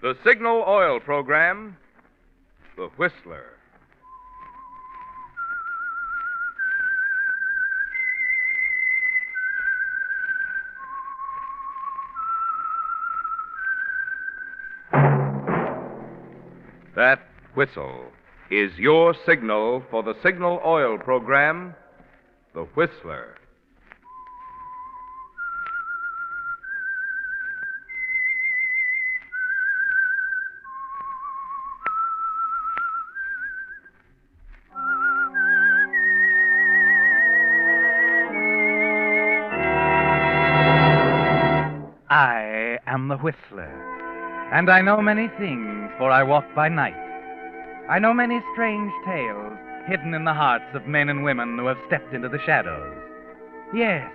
The Signal Oil Program, The Whistler. That whistle is your signal for the Signal Oil Program, The Whistler. I am the Whistler, and I know many things, for I walk by night. I know many strange tales hidden in the hearts of men and women who have stepped into the shadows. Yes,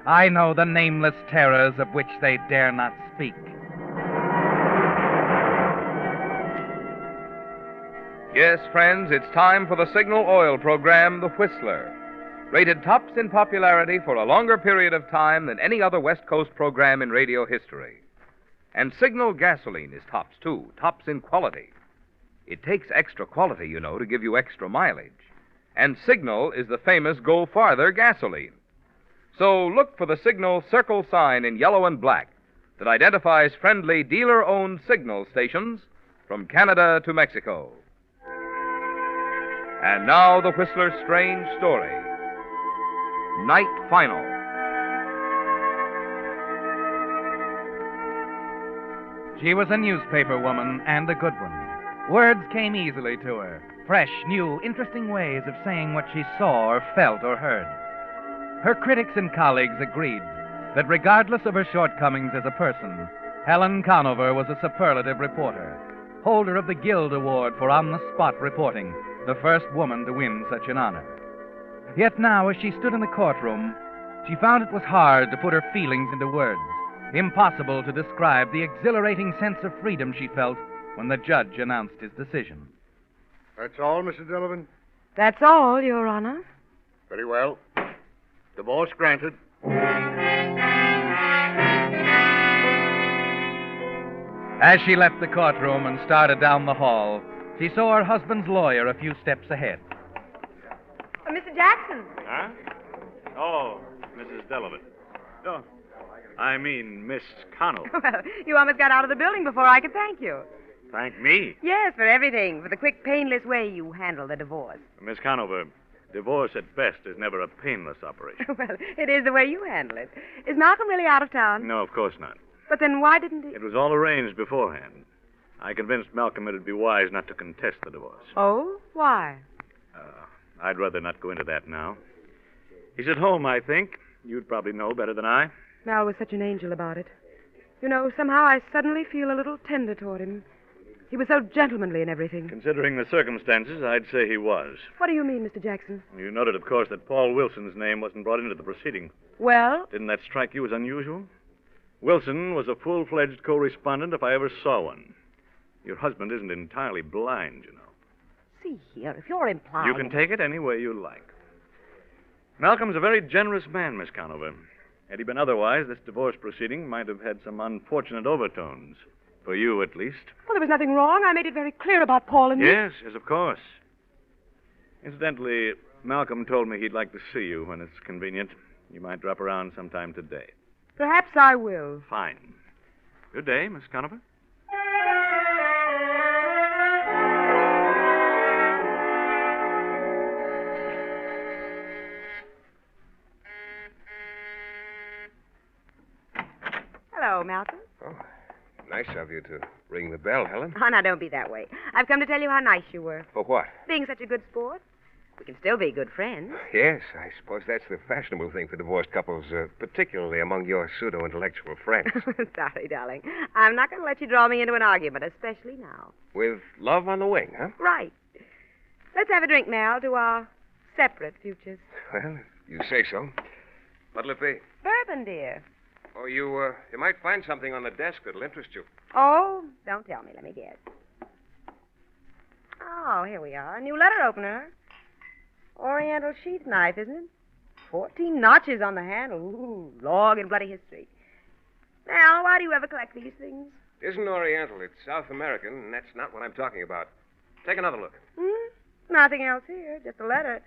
I know the nameless terrors of which they dare not speak. Yes, friends, it's time for the Signal Oil Program, The Whistler. Rated tops in popularity for a longer period of time than any other West Coast program in radio history. And Signal gasoline is tops, too, tops in quality. It takes extra quality, you know, to give you extra mileage. And Signal is the famous Go Farther gasoline. So look for the Signal circle sign in yellow and black that identifies friendly dealer-owned Signal stations from Canada to Mexico. And now the Whistler's strange story. Night Final. She was a newspaper woman, and a good one. Words came easily to her. Fresh, new, interesting ways of saying what she saw or felt or heard. Her critics and colleagues agreed that regardless of her shortcomings as a person, Helen Conover was a superlative reporter, holder of the Guild Award for on-the-spot reporting, the first woman to win such an honor. Yet now, as she stood in the courtroom, she found it was hard to put her feelings into words, impossible to describe the exhilarating sense of freedom she felt when the judge announced his decision. That's all, Mrs. Delavan? That's all, Your Honor. Very well. Divorce granted. As she left the courtroom and started down the hall, she saw her husband's lawyer a few steps ahead. Mr. Jackson. Huh? Oh, Mrs. Delavan. Oh, I mean, Miss Conover. Well, you almost got out of the building before I could thank you. Thank me. Yes, for everything. For the quick, painless way you handle the divorce. Miss Conover, divorce at best is never a painless operation. Well, it is the way you handle it. Is Malcolm really out of town? No, of course not. But then why didn't he... It was all arranged beforehand. I convinced Malcolm it'd be wise not to contest the divorce. Oh? Why? I'd rather not go into that now. He's at home, I think. You'd probably know better than I. Mal was such an angel about it. You know, somehow I suddenly feel a little tender toward him. He was so gentlemanly and everything. Considering the circumstances, I'd say he was. What do you mean, Mr. Jackson? You noted, of course, that Paul Wilson's name wasn't brought into the proceeding. Well? Didn't that strike you as unusual? Wilson was a full-fledged co-respondent if I ever saw one. Your husband isn't entirely blind, you know. See here, if you're implying... You can take it any way you like. Malcolm's a very generous man, Miss Conover. Had he been otherwise, this divorce proceeding might have had some unfortunate overtones. For you, at least. Well, there was nothing wrong. I made it very clear about Paul and me. Yes, of course. Incidentally, Malcolm told me he'd like to see you when it's convenient. You might drop around sometime today. Perhaps I will. Fine. Good day, Miss Conover. Hello, Malcolm. Oh, nice of you to ring the bell, Helen. Oh, now, don't be that way. I've come to tell you how nice you were. For what? Being such a good sport. We can still be good friends. Yes, I suppose that's the fashionable thing for divorced couples, particularly among your pseudo-intellectual friends. Sorry, darling. I'm not going to let you draw me into an argument, especially now. With love on the wing, huh? Right. Let's have a drink, Mal, to our separate futures. Well, if you say so. What'll it be? Bourbon, dear. Oh, you might find something on the desk that'll interest you. Oh, don't tell me. Let me guess. Oh, here we are. A new letter opener. Oriental sheath knife, isn't it? 14 notches on the handle. Ooh, long and bloody history. Now, why do you ever collect these things? Isn't Oriental. It's South American, and that's not what I'm talking about. Take another look. Nothing else here, just a letter.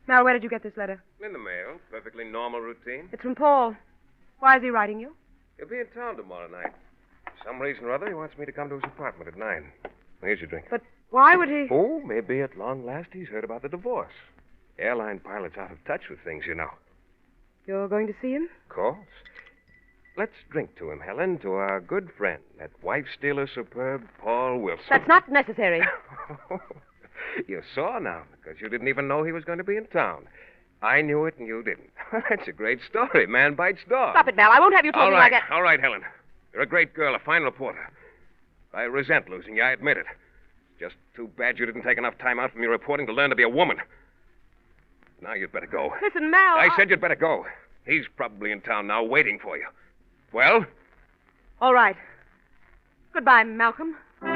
Mel, where did you get this letter? In the mail. Perfectly normal routine. It's from Paul. Why is he writing you? He'll be in town tomorrow night. For some reason or other, he wants me to come to his apartment at 9. Here's your drink. But why would he? Oh, maybe at long last he's heard about the divorce. Airline pilot's out of touch with things, you know. You're going to see him? Of course. Let's drink to him, Helen, to our good friend, that wife-stealer superb, Paul Wilson. That's not necessary. You saw now, because you didn't even know he was going to be in town. I knew it and you didn't. That's a great story. Man bites dog. Stop it, Mel. I won't have you talking like that. All right, Helen. You're a great girl, a fine reporter. I resent losing you, I admit it. Just too bad you didn't take enough time out from your reporting to learn to be a woman. Now you'd better go. Listen, Mel. I said you'd better go. He's probably in town now waiting for you. Well? All right. Goodbye, Malcolm. Well,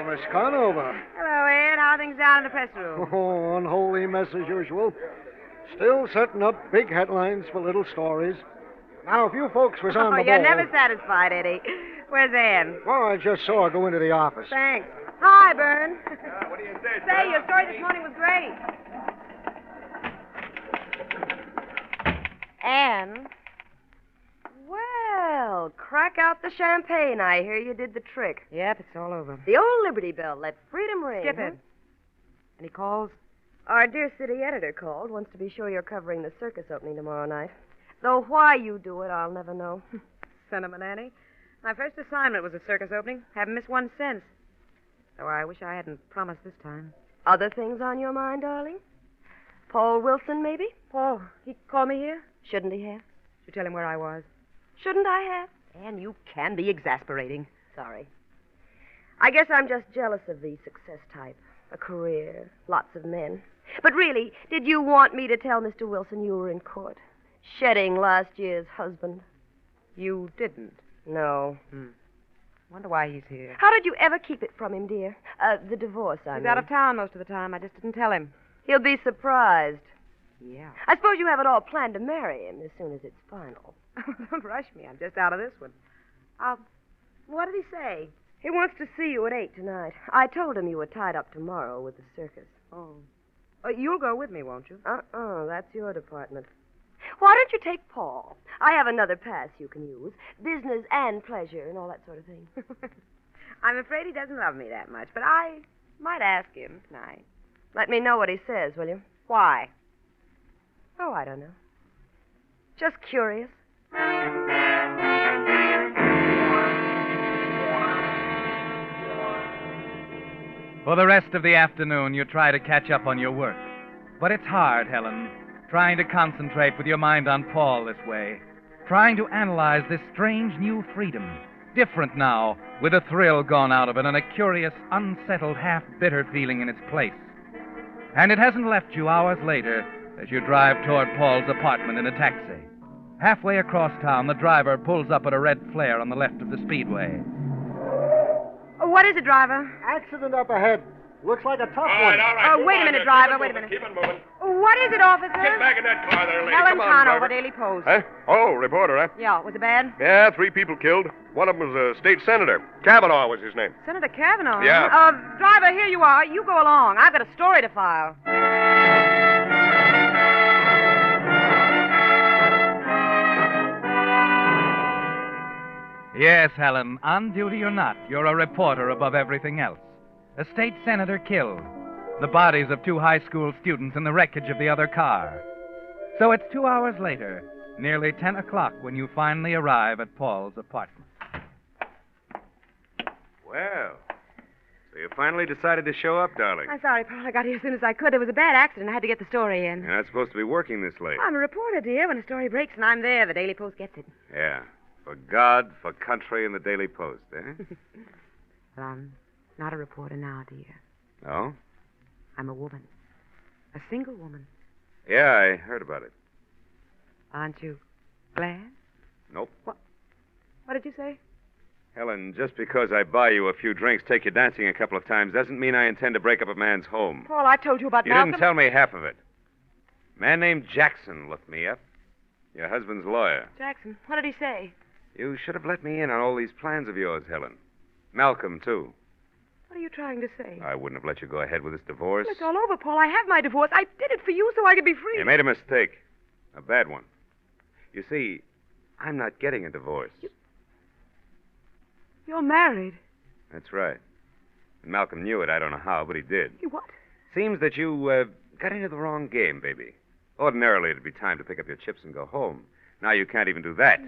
Miss Conover. Hello, Ed. How are things down in the press room? Oh, unholy mess as usual. Still setting up big headlines for little stories. Now, if you folks was on the you're ball... never satisfied, Eddie. Where's Ann? Well, I just saw her go into the office. Thanks. Hi, Bern. What do you say, Say, your story this morning was great. Ann? Well, crack out the champagne. I hear you did the trick. Yep, it's all over. The old Liberty Bell. Let freedom ring. Skip it. Any calls? Our dear city editor called. Wants to be sure you're covering the circus opening tomorrow night. Though why you do it, I'll never know. Sentiment, Annie. My first assignment was a circus opening. Haven't missed one since. Though I wish I hadn't promised this time. Other things on your mind, darling? Paul Wilson, maybe? Paul, he called me here? Shouldn't he have? You tell him where I was. Shouldn't I have? Anne, you can be exasperating. Sorry. I guess I'm just jealous of the success type. A career, lots of men. But really, did you want me to tell Mr. Wilson you were in court? Shedding last year's husband? You didn't? No. Wonder why he's here. How did you ever keep it from him, dear? The divorce, I mean. He's out of town most of the time. I just didn't tell him. He'll be surprised. Yeah. I suppose you have it all planned to marry him as soon as it's final. Don't rush me. I'm just out of this one. What did he say? He wants to see you at 8 tonight. I told him you were tied up tomorrow with the circus. Oh. You'll go with me, won't you? That's your department. Why don't you take Paul? I have another pass you can use. Business and pleasure and all that sort of thing. I'm afraid he doesn't love me that much, but I might ask him tonight. Let me know what he says, will you? Why? Oh, I don't know. Just curious. For the rest of the afternoon, you try to catch up on your work. But it's hard, Helen, trying to concentrate with your mind on Paul this way, trying to analyze this strange new freedom, different now, with a thrill gone out of it and a curious, unsettled, half-bitter feeling in its place. And it hasn't left you hours later as you drive toward Paul's apartment in a taxi. Halfway across town, the driver pulls up at a red flare on the left of the speedway. What is it, driver? Accident up ahead. Looks like a tough one. All right. Wait a minute, driver. Wait a minute. Keep on moving. What is it, officer? Get back in that car there, lady. Helen Come on, Conover, driver. Daily Post. Huh? Oh, reporter, huh? Yeah, was it bad? Yeah, 3 people killed. One of them was a state senator. Kavanaugh was his name. Senator Kavanaugh? Yeah. Driver, here you are. You go along. I've got a story to file. Yes, Helen, on duty or not, you're a reporter above everything else. A state senator killed. The bodies of 2 high school students in the wreckage of the other car. So it's 2 hours later, nearly 10 o'clock, when you finally arrive at Paul's apartment. Well, so you finally decided to show up, darling. I'm sorry, Paul. I got here as soon as I could. There was a bad accident. I had to get the story in. You're not supposed to be working this late. I'm a reporter, dear. When a story breaks and I'm there, the Daily Post gets it. Yeah. For God, for country, and the Daily Post, eh? Well, I'm not a reporter now, dear. Oh? I'm a woman. A single woman. Yeah, I heard about it. Aren't you glad? Nope. What did you say? Helen, just because I buy you a few drinks, take you dancing a couple of times, doesn't mean I intend to break up a man's home. Paul, I told you about You Malcolm. didn't tell me half of it. A man named Jackson looked me up. Your husband's lawyer. Jackson, what did he say? You should have let me in on all these plans of yours, Helen. Malcolm, too. What are you trying to say? I wouldn't have let you go ahead with this divorce. Well, it's all over, Paul. I have my divorce. I did it for you so I could be free. You made a mistake. A bad one. You see, I'm not getting a divorce. You're married. That's right. And Malcolm knew it. I don't know how, but he did. You what? Seems that you got into the wrong game, baby. Ordinarily, it'd be time to pick up your chips and go home. Now you can't even do that.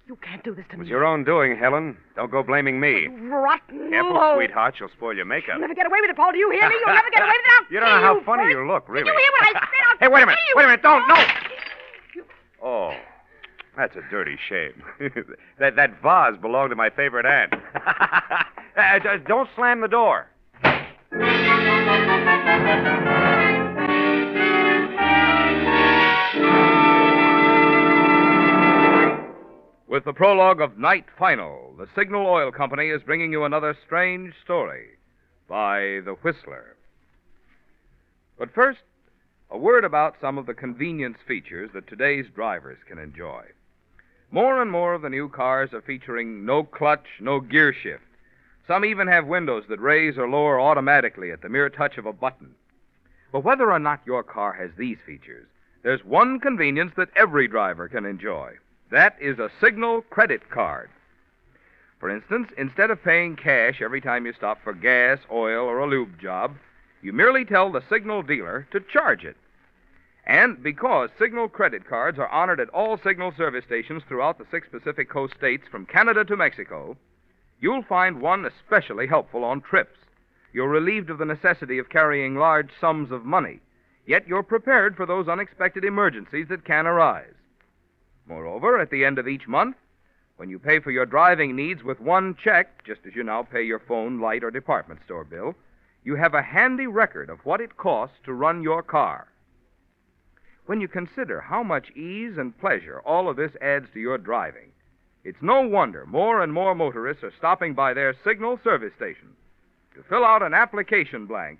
You can't do this to It was me. your own doing, Helen. Don't go blaming me. Rotten. Careful, low. sweetheart. You'll spoil your makeup. You'll never get away with it, Paul. Do you hear me? You'll never get away with it. I'll You don't know kill how funny first. you look, really. Did you hear what I said? I'll Hey, wait a minute. kill you. Wait a minute. Don't. No. Oh, that's a dirty shame. that vase belonged to my favorite aunt. Don't slam the door. With the prologue of Night Final, the Signal Oil Company is bringing you another strange story by The Whistler. But first, a word about some of the convenience features that today's drivers can enjoy. More and more of the new cars are featuring no clutch, no gear shift. Some even have windows that raise or lower automatically at the mere touch of a button. But whether or not your car has these features, there's one convenience that every driver can enjoy. That is a Signal credit card. For instance, instead of paying cash every time you stop for gas, oil, or a lube job, you merely tell the Signal dealer to charge it. And because Signal credit cards are honored at all Signal service stations throughout the 6 Pacific Coast states from Canada to Mexico, you'll find one especially helpful on trips. You're relieved of the necessity of carrying large sums of money, yet you're prepared for those unexpected emergencies that can arise. Moreover, at the end of each month, when you pay for your driving needs with one check, just as you now pay your phone, light, or department store bill, you have a handy record of what it costs to run your car. When you consider how much ease and pleasure all of this adds to your driving, it's no wonder more and more motorists are stopping by their Signal service stations to fill out an application blank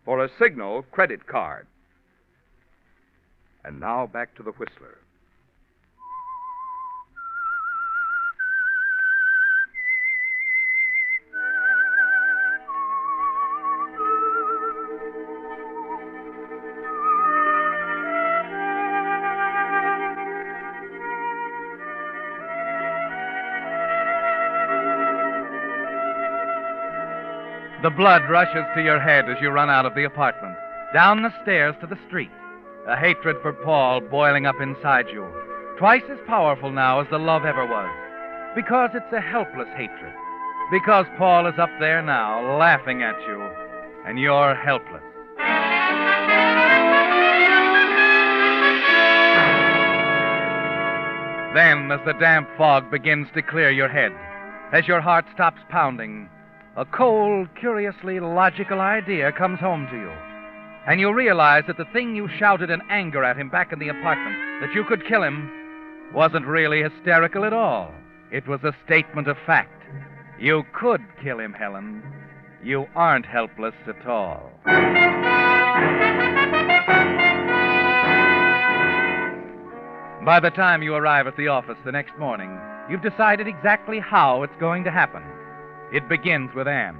for a Signal credit card. And now back to the Whistler. The blood rushes to your head as you run out of the apartment, down the stairs to the street. A hatred for Paul boiling up inside you, twice as powerful now as the love ever was. Because it's a helpless hatred. Because Paul is up there now, laughing at you, and you're helpless. Then, as the damp fog begins to clear your head, as your heart stops pounding, a cold, curiously logical idea comes home to you. And you realize that the thing you shouted in anger at him back in the apartment, that you could kill him, wasn't really hysterical at all. It was a statement of fact. You could kill him, Helen. You aren't helpless at all. By the time you arrive at the office the next morning, you've decided exactly how it's going to happen. It begins with Anne.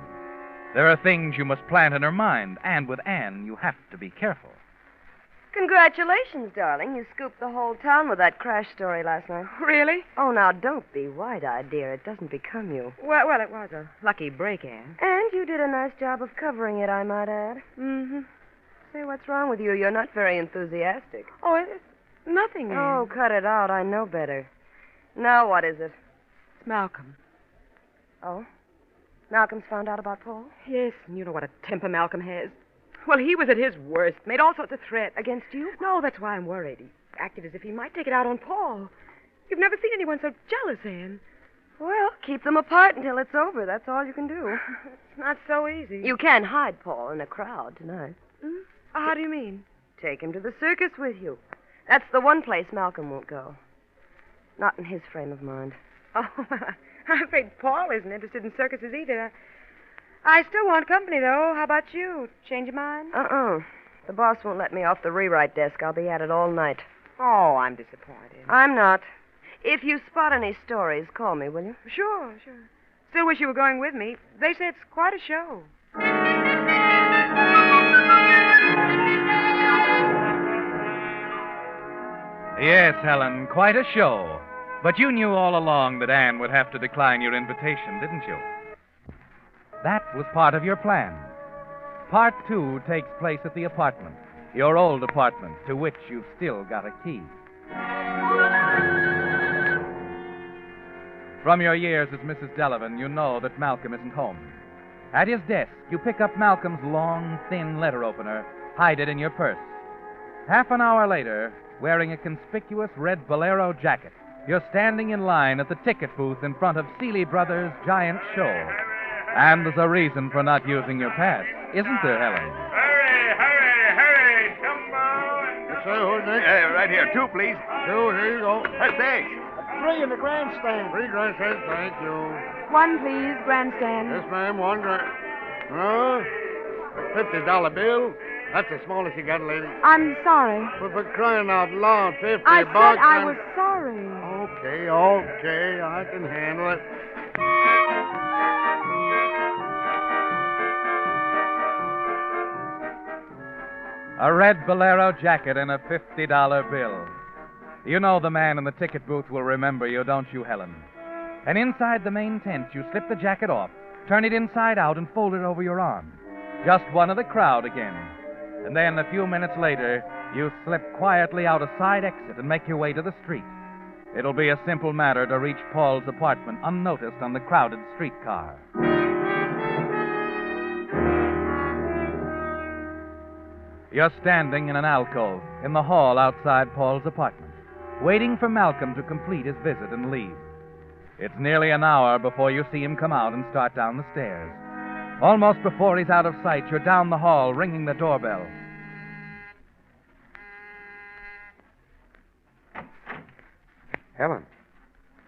There are things you must plant in her mind, and with Anne, you have to be careful. Congratulations, darling. You scooped the whole town with that crash story last night. Really? Oh, now, don't be wide-eyed, dear. It doesn't become you. Well, it was a lucky break, Anne. And you did a nice job of covering it, I might add. Mm-hmm. Say, what's wrong with you? You're not very enthusiastic. Oh, it's nothing, Anne. Oh, cut it out. I know better. Now, what is it? It's Malcolm. Oh? Malcolm's found out about Paul? Yes, and you know what a temper Malcolm has. Well, he was at his worst, made all sorts of threats. Against you? No, that's why I'm worried. He acted as if he might take it out on Paul. You've never seen anyone so jealous, Anne. Well, keep them apart until it's over. That's all you can do. It's not so easy. You can hide Paul in a crowd tonight. Hmm? How do you mean? Take him to the circus with you. That's the one place Malcolm won't go. Not in his frame of mind. Oh, I'm afraid Paul isn't interested in circuses either. I still want company, though. How about you? Change your mind? The boss won't let me off the rewrite desk. I'll be at it all night. Oh, I'm disappointed. I'm not. If you spot any stories, call me, will you? Sure. Still wish you were going with me. They say it's quite a show. Yes, Helen, quite a show. But you knew all along that Anne would have to decline your invitation, didn't you? That was part of your plan. Part 2 takes place at the apartment, your old apartment, to which you've still got a key. From your years as Mrs. Delavan, you know that Malcolm isn't home. At his desk, you pick up Malcolm's long, thin letter opener, hide it in your purse. Half an hour later, wearing a conspicuous red bolero jacket, you're standing in line at the ticket booth in front of Seeley Brothers' giant show. And there's a reason for not using your pass, isn't there, Helen? Hurry, come on. Yes, sir, who's next? Right here, 2, please. 2, here you go. Thanks. 3 in the grandstand. 3 grandstands, thank you. 1, please, grandstand. Yes, ma'am, 1 grand. $50 bill. That's the smallest you got, lady. I'm sorry. But for crying out loud, 50 I bucks. said I was sorry. Okay, I can handle it. A red bolero jacket and a $50 bill. You know the man in the ticket booth will remember you, don't you, Helen? And inside the main tent, you slip the jacket off, turn it inside out, and fold it over your arm. Just one of the crowd again. And then, a few minutes later, you slip quietly out a side exit and make your way to the street. It'll be a simple matter to reach Paul's apartment unnoticed on the crowded streetcar. You're standing in an alcove in the hall outside Paul's apartment, waiting for Malcolm to complete his visit and leave. It's nearly an hour before you see him come out and start down the stairs. Almost before he's out of sight, you're down the hall, ringing the doorbell. Helen,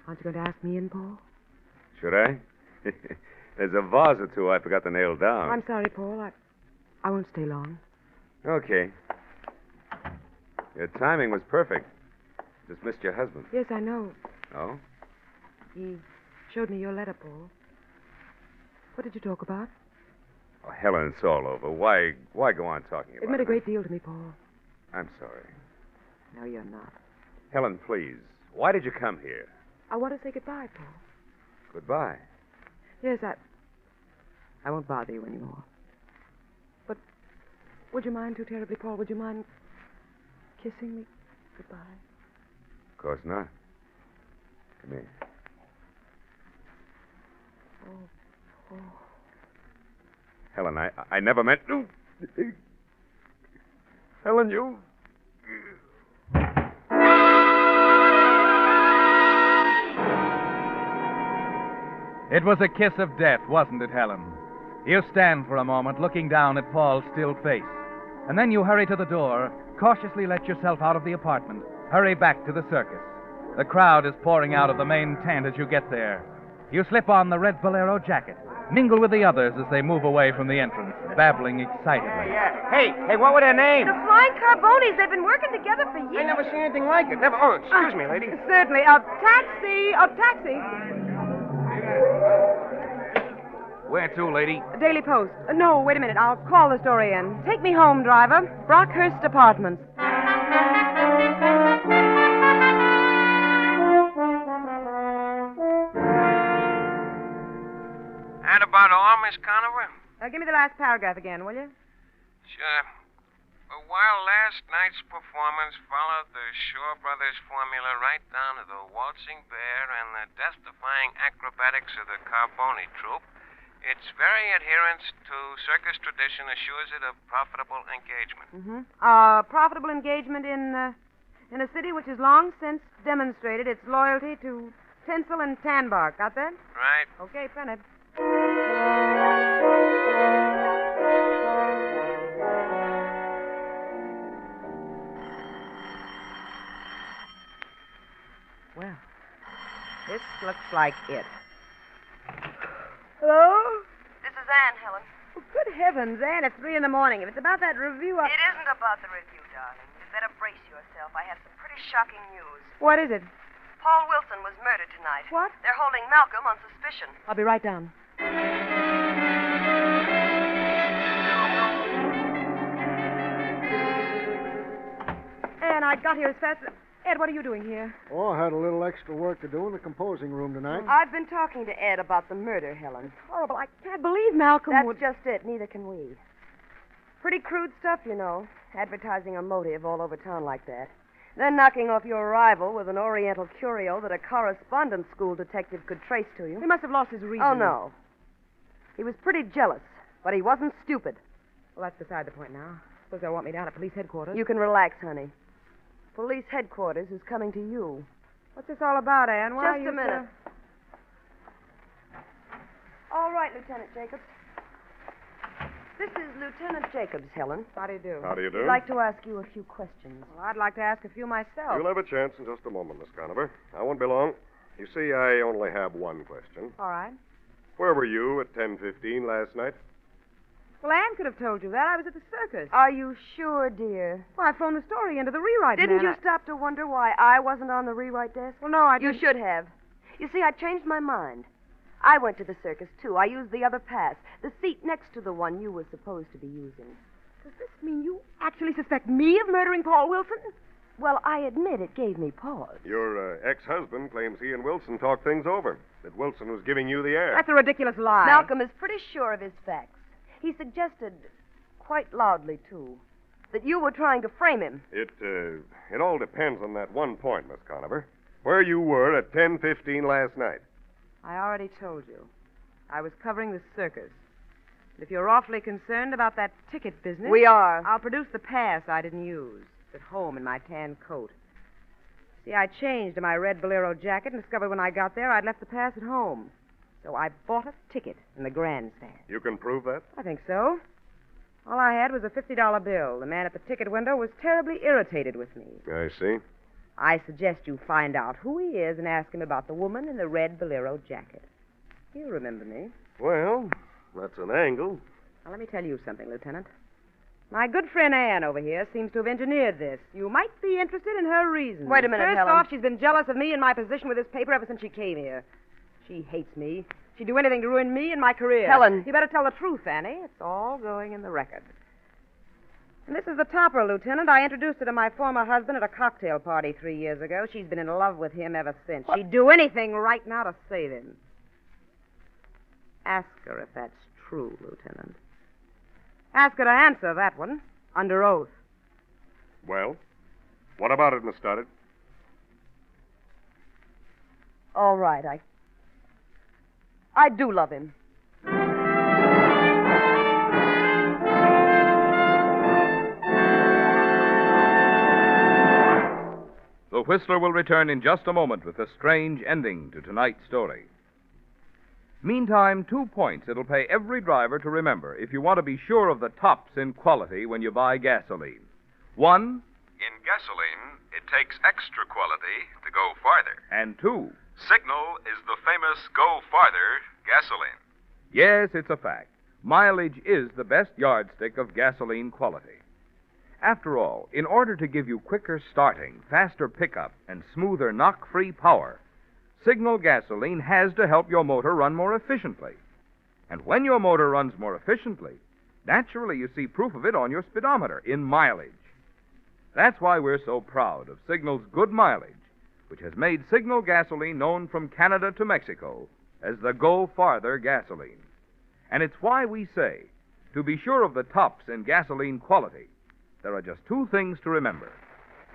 Aren't you going to ask me in, Paul? should I? There's a vase or two I forgot to nail down. I'm sorry, Paul. I won't stay long. Okay. Your timing was perfect. Just missed your husband. Yes, I know. Oh? He showed me your letter, Paul. What did you talk about? Oh, Helen, it's all over. Why go on talking about it? It meant a great deal to me, Paul. I'm sorry. No, you're not. Helen, please. Why did you come here? I want to say goodbye, Paul. Goodbye. Yes, I won't bother you anymore. But would you mind too terribly, Paul? Would you mind kissing me goodbye? Of course not. Come here. Oh. Helen, I never meant... Helen, you... It was a kiss of death, wasn't it, Helen? You stand for a moment, looking down at Paul's still face. And then you hurry to the door, cautiously let yourself out of the apartment, hurry back to the circus. The crowd is pouring out of the main tent as you get there. You slip on the red bolero jacket, mingle with the others as they move away from the entrance, babbling excitedly. Hey, what were their names? The Flying Carbonis. They've been working together for years. I never seen anything like it. Never. Oh, excuse me, lady. Certainly. A taxi. Where to, lady? Daily Post. No, wait a minute. I'll call the story in. Take me home, driver. Brockhurst Apartments. That about all, Miss Conover? Give me the last paragraph again, will you? Sure. While last night's performance followed the Shaw Brothers formula right down to the waltzing bear and the death-defying acrobatics of the Carboni troupe, its very adherence to circus tradition assures it a profitable engagement. Mm-hmm. Profitable engagement in a city which has long since demonstrated its loyalty to tinsel and tan bark. Got that? Right. Okay, print it. Well, this looks like it. Hello? This is Anne, Helen. Oh, good heavens, Anne, it's 3 a.m. If it's about that review, It isn't about the review, darling. You'd better brace yourself. I have some pretty shocking news. What is it? Paul Wilson was murdered tonight. What? They're holding Malcolm on suspicion. I'll be right down. Anne, I got here as fast as... Ed, what are you doing here? Oh, I had a little extra work to do in the composing room tonight. I've been talking to Ed about the murder, Helen. Horrible. I can't believe Malcolm That's would... just it. Neither can we. Pretty crude stuff, you know. Advertising a motive all over town like that. Then knocking off your rival with an Oriental curio that a correspondence school detective could trace to you. He must have lost his reason. Oh, no. He was pretty jealous, but he wasn't stupid. Well, that's beside the point now. Suppose they'll want me down at police headquarters. You can relax, honey. Police headquarters is coming to you. What's this all about, Anne? Why are Just you a minute. All right, Lieutenant Jacobs. This is Lieutenant Jacobs, Helen. How do you do? How do you do? I'd like to ask you a few questions. Well, I'd like to ask a few myself. You'll have a chance in just a moment, Miss Conover. I won't be long. You see, I only have one question. All right. Where were you at 10:15 last night? Well, Anne could have told you that. I was at the circus. Are you sure, dear? Well, I phoned the story into the rewrite Didn't man. you stop to wonder why I wasn't on the rewrite desk? Well, no, I You didn't. should have. You see, I changed my mind. I went to the circus, too. I used the other pass, the seat next to the one you were supposed to be using. Does this mean you actually suspect me of murdering Paul Wilson? Well, I admit it gave me pause. Your ex-husband claims he and Wilson talked things over, that Wilson was giving you the air. That's a ridiculous lie. Malcolm is pretty sure of his facts. He suggested, quite loudly, too, that you were trying to frame him. It all depends on that one point, Miss Conover. Where you were at 10:15 last night. I already told you. I was covering the circus. And if you're awfully concerned about that ticket business... We are. I'll produce the pass I didn't use. It's at home in my tan coat. See, I changed to my red bolero jacket and discovered when I got there I'd left the pass at home. So I bought a ticket in the grandstand. You can prove that? I think so. All I had was a $50 bill. The man at the ticket window was terribly irritated with me. I see. I suggest you find out who he is and ask him about the woman in the red bolero jacket. He'll remember me. Well, that's an angle. Now, let me tell you something, Lieutenant. My good friend Anne over here seems to have engineered this. You might be interested in her reasons. Wait a minute, First Helen. off, she's been jealous of me and my position with this paper ever since she came here. She hates me. She'd do anything to ruin me and my career. Helen. You better tell the truth, Annie. It's all going in the record. And this is the topper, Lieutenant. I introduced her to my former husband at a cocktail party 3 years ago. She's been in love with him ever since. She'd do anything right now to save him. Ask her if that's true, Lieutenant. Ask her to answer that one, under oath. Well, what about it, Miss Stoddard? All right, I do love him. The Whistler will return in just a moment with a strange ending to tonight's story. Meantime, 2 points it'll pay every driver to remember if you want to be sure of the tops in quality when you buy gasoline. 1, In gasoline, it takes extra quality to go farther. and 2, Signal is the famous Go Farther gasoline. yes, it's a fact. Mileage is the best yardstick of gasoline quality. After all, in order to give you quicker starting, faster pickup, and smoother knock-free power, Signal gasoline has to help your motor run more efficiently. And when your motor runs more efficiently, naturally you see proof of it on your speedometer in mileage. That's why we're so proud of Signal's good mileage, which has made Signal gasoline known from Canada to Mexico as the Go Farther gasoline. And it's why we say, to be sure of the tops in gasoline quality, there are just 2 things to remember.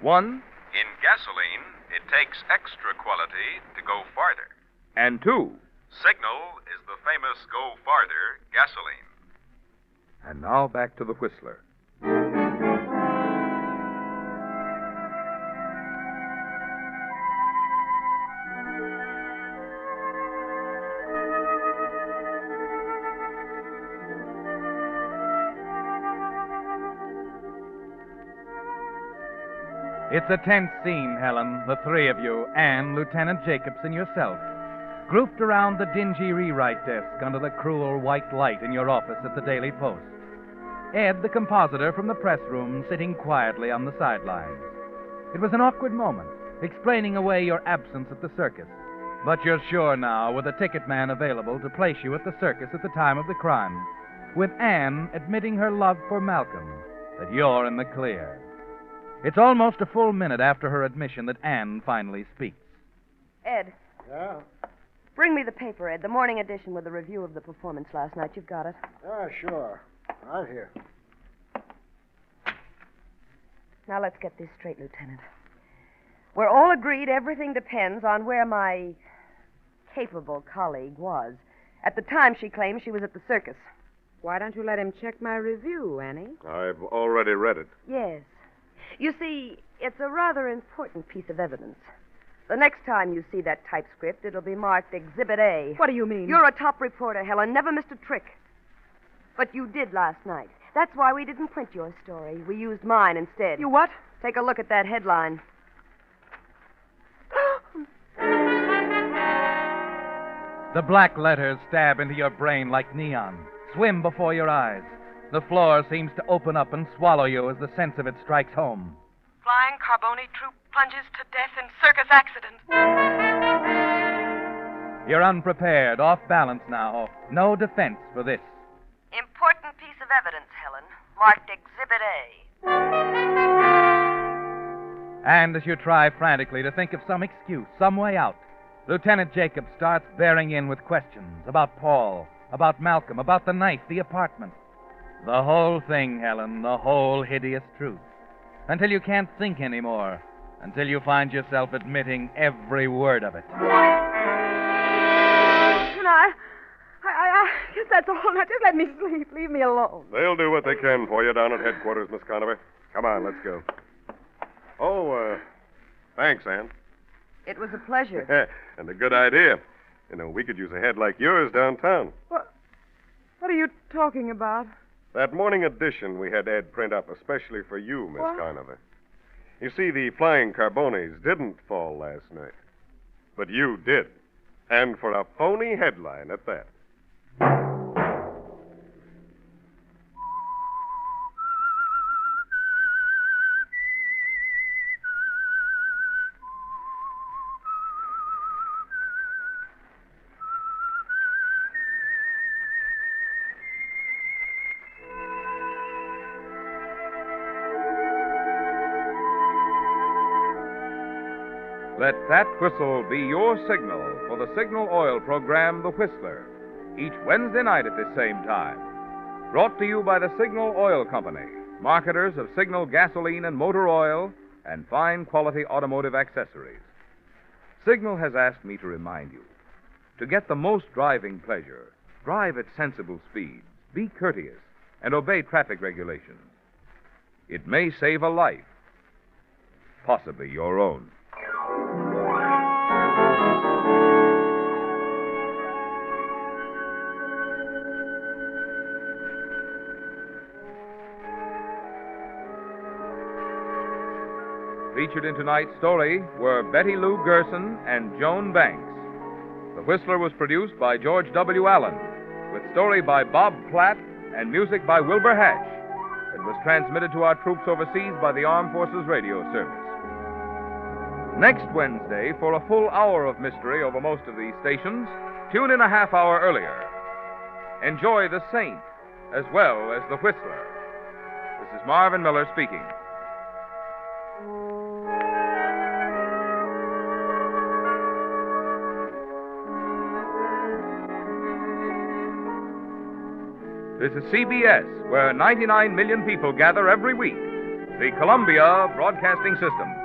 1, In gasoline, it takes extra quality to go farther. and 2. Signal is the famous Go Farther gasoline. And now back to the Whistler. It's a tense scene, Helen, the 3 of you, Anne, Lieutenant Jacobs, and yourself. grouped around the dingy rewrite desk under the cruel white light in your office at the Daily Post. Ed, the compositor from the press room, sitting quietly on the sidelines. It was an awkward moment, explaining away your absence at the circus. But you're sure now, with a ticket man available to place you at the circus at the time of the crime, with Anne admitting her love for Malcolm, that you're in the clear. It's almost a full minute after her admission that Anne finally speaks. Ed. Yeah? Bring me the paper, Ed, the morning edition with the review of the performance last night. You've got it. Sure. Right here. Now, let's get this straight, Lieutenant. We're all agreed everything depends on where my capable colleague was. At the time, she claims she was at the circus. Why don't you let him check my review, Annie? I've already read it. Yes. You see, it's a rather important piece of evidence. The next time you see that typescript, it'll be marked Exhibit A. What do you mean? You're a top reporter, Helen. Never missed a trick. But you did last night. That's why we didn't print your story. We used mine instead. You what? Take a look at that headline. The black letters stab into your brain like neon, swim before your eyes. The floor seems to open up and swallow you as the sense of it strikes home. Flying Carboni troop plunges to death in circus accident. You're unprepared, off balance now. No defense for this. Important piece of evidence, Helen. Marked Exhibit A. And as you try frantically to think of some excuse, some way out, Lieutenant Jacob starts bearing in with questions about Paul, about Malcolm, about the knife, the apartment. The whole thing, Helen, the whole hideous truth. Until you can't think anymore. Until you find yourself admitting every word of it. Can I guess that's all. Now, just let me sleep. Leave me alone. They'll do what they can for you down at headquarters, Miss Conover. Come on, let's go. Oh, thanks, Ann. It was a pleasure. And a good idea. You know, we could use a head like yours downtown. What are you talking about? That morning edition we had Ed print up especially for you, Miss What? Conover. You see, the Flying Carbonis didn't fall last night. But you did. And for a phony headline at that. Let that whistle be your signal for the Signal Oil program, The Whistler, each Wednesday night at this same time. Brought to you by the Signal Oil Company, marketers of Signal gasoline and motor oil and fine quality automotive accessories. Signal has asked me to remind you, to get the most driving pleasure, drive at sensible speeds, be courteous, and obey traffic regulations. It may save a life, possibly your own. Featured in tonight's story were Betty Lou Gerson and Joan Banks. The Whistler was produced by George W. Allen, with story by Bob Platt and music by Wilbur Hatch. It was transmitted to our troops overseas by the Armed Forces Radio Service. Next Wednesday, for a full hour of mystery over most of these stations, tune in a half hour earlier. Enjoy The Saint as well as The Whistler. This is Marvin Miller speaking. This is CBS, where 99 million people gather every week. The Columbia Broadcasting System.